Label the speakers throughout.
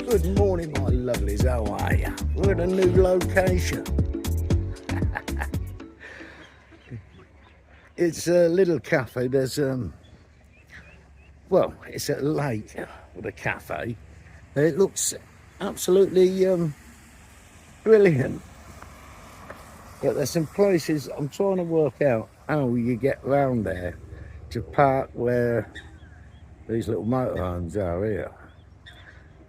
Speaker 1: Good morning, my lovelies. How are you? We're at a new location. It's a little cafe. There's well, it's a lake with a cafe. It looks absolutely brilliant. But there's some places I'm trying to work out how you get round there to park where these little motorhomes are here.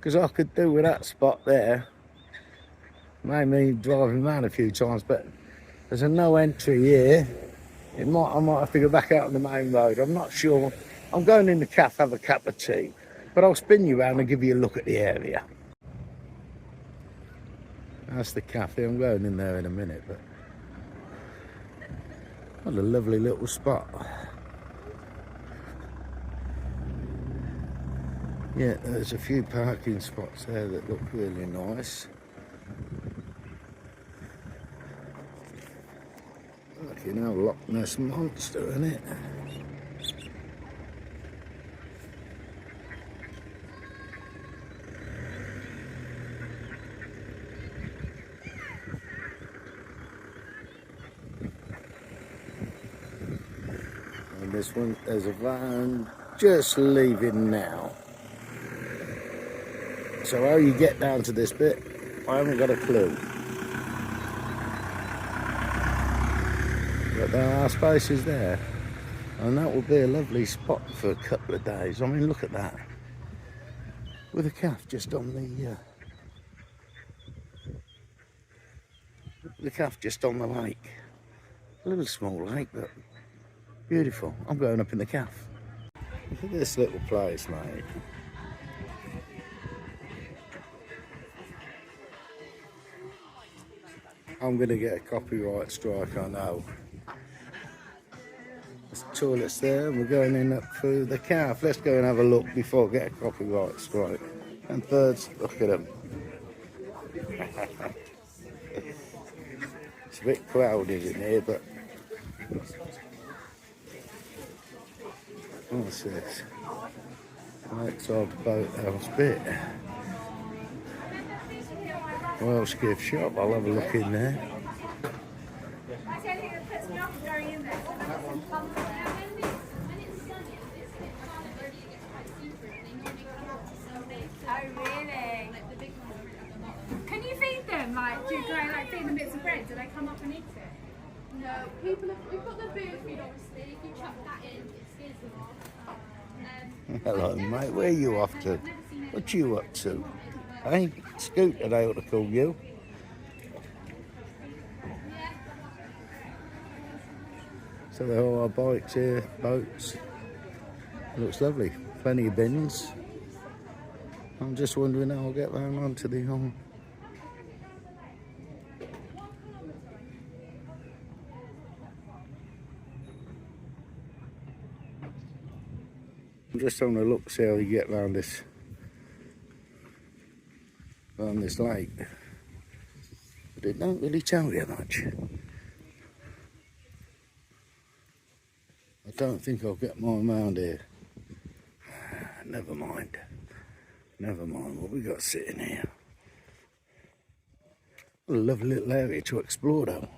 Speaker 1: Because I could do with that spot there. Made me driving around a few times, but there's a no entry here. I might have to go back out on the main road. I'm not sure. I'm going in the cafe, have a cup of tea, but I'll spin you around and give you a look at the area. That's the cafe. I'm going in there in a minute, but what a lovely little spot. Yeah, there's a few parking spots there that look really nice. You know, Loch Ness Monster, isn't it? And this one, there's a van just leaving now. So how you get down to this bit, I haven't got a clue. But there are spaces there, and that will be a lovely spot for a couple of days. I mean, look at that, with a calf just on the calf just on the lake. A little small lake, but beautiful. I'm going up in the calf. Look at this little place, mate. I'm going to get a copyright strike, I know. There's toilets there, and we're going in up through the calf. Let's go and have a look before I get a copyright strike. And birds, look at them. It's a bit crowded in here, but what's this? Lakeside boathouse bit. Welsh gift shop. I'll have a look in there.
Speaker 2: Oh really? Can you feed them? Like, do you like feed them bits of bread? Do they come up and eat it?
Speaker 3: No, we've got the bird feed obviously. If you chuck that in, it scares them off.
Speaker 1: Hello, mate. Where are you off to? What you up to? Hey, Scooter, they ought to call you. So there are bikes here, boats. Looks lovely. Plenty of bins. I'm just wondering how I'll get round onto the home. I'm just having a look, see how you get round this lake. But it don't really tell you much. I don't think I'll get mine round here. Never mind. Never mind what we got sitting here. What a lovely little area to explore though.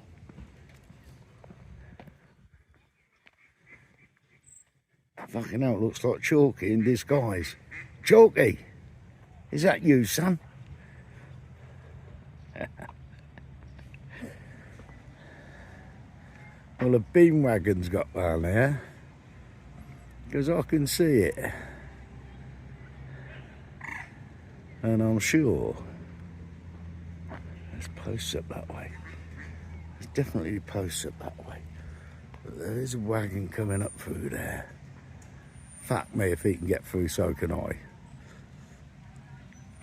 Speaker 1: Fucking hell, it looks like Chalky in disguise. Chalky! Is that you, son? Well, a beam wagon's got round there, because I can see it. And I'm sure there's posts up that way. There's definitely posts up that way. But there is a wagon coming up through there. Fuck me, if he can get through, so can I.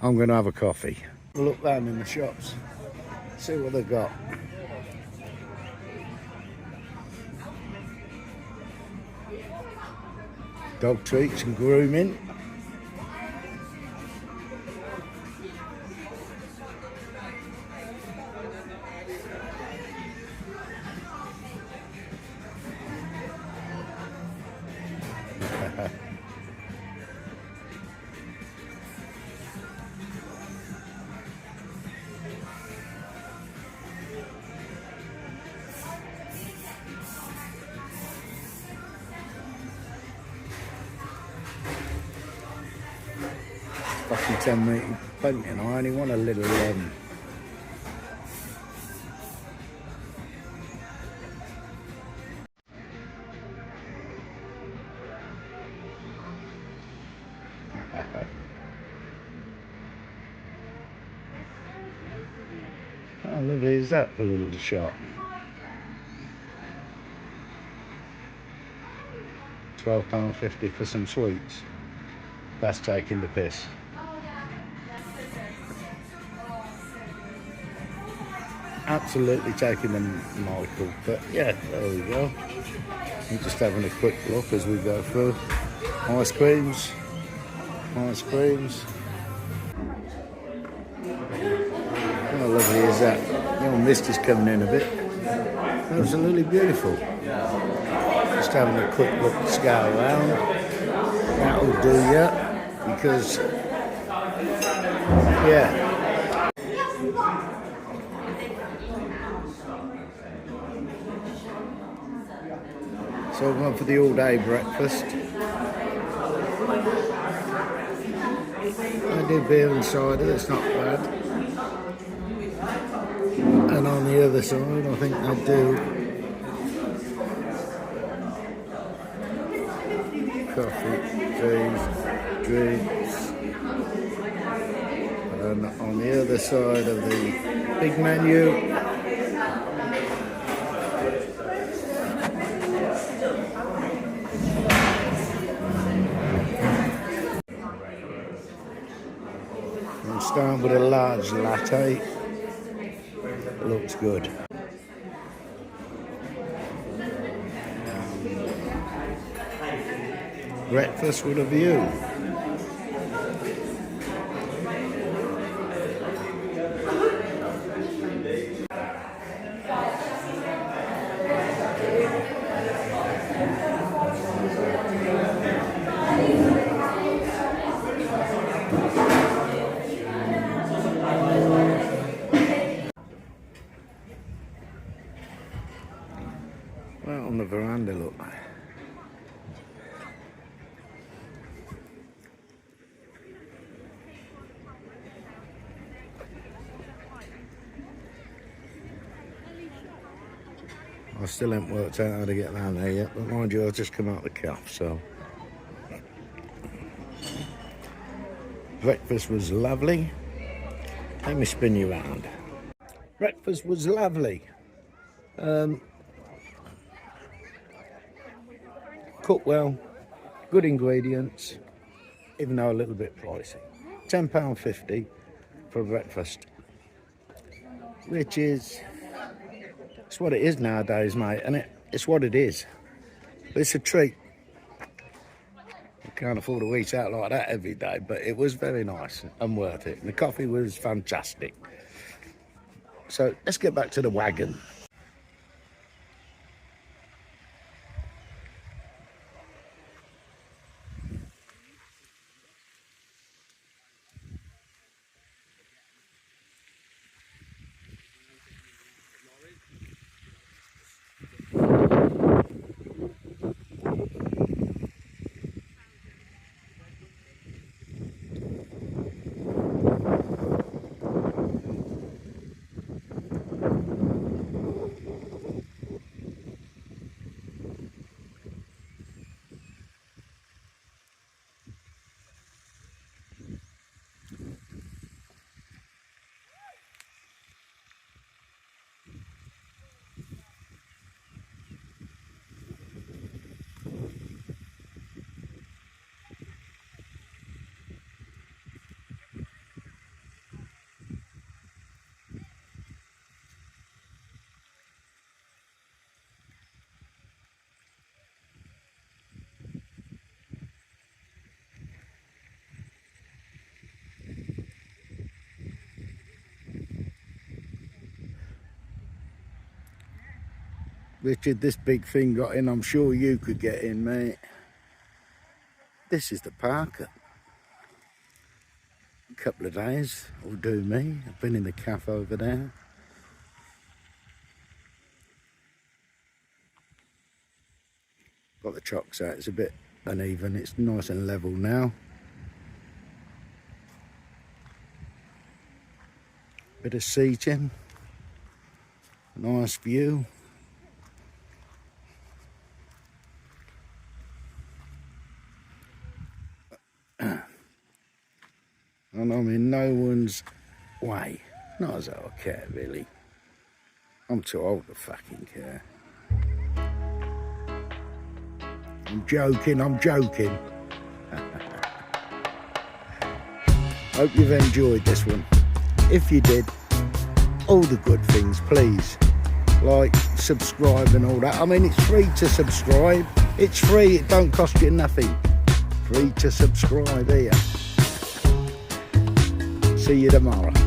Speaker 1: I'm going to have a coffee. Look round in the shops, see what they've got. Dog treats and grooming. 50, 10 metre painting. I only want a little how lovely is that, the little shop? £12.50 for some sweets. That's taking the piss. Absolutely taking them, Michael. But yeah, there we go. I'm just having a quick look as we go through. Ice creams. Ice creams. How lovely is that? The old mist is coming in a bit. Absolutely beautiful. Just having a quick look to scale around. That'll do ya, because yeah. So I'm going for the all-day breakfast. I do beer and cider, it's not bad. And on the other side, I think I do coffee, teas, drinks. And on the other side of the big menu, I'm starting with a large latte. Looks good. Breakfast with a view. Right on the veranda, look. I still haven't worked out how to get down there yet, but mind you, I've just come out of the cafe, so. Breakfast was lovely. Let me spin you around. Breakfast was lovely. Cooked well, good ingredients, even though a little bit pricey. £10.50 for breakfast, which is, it's what it is nowadays, mate, and it's what it is. But it's a treat. You can't afford to eat out like that every day, but it was very nice and worth it. And the coffee was fantastic. So let's get back to the wagon. Richard, this big thing got in. I'm sure you could get in, mate. This is the park. A couple of days will do me. I've been in the cafe over there. Got the chocks out. It's a bit uneven. It's nice and level now. Bit of seating. Nice view. And I'm in no one's way. Not as though I care, really. I'm too old to fucking care. I'm joking. Hope you've enjoyed this one. If you did, all the good things, please. Like, subscribe and all that. I mean, it's free to subscribe. It's free, it don't cost you nothing. Free to subscribe here. See you tomorrow.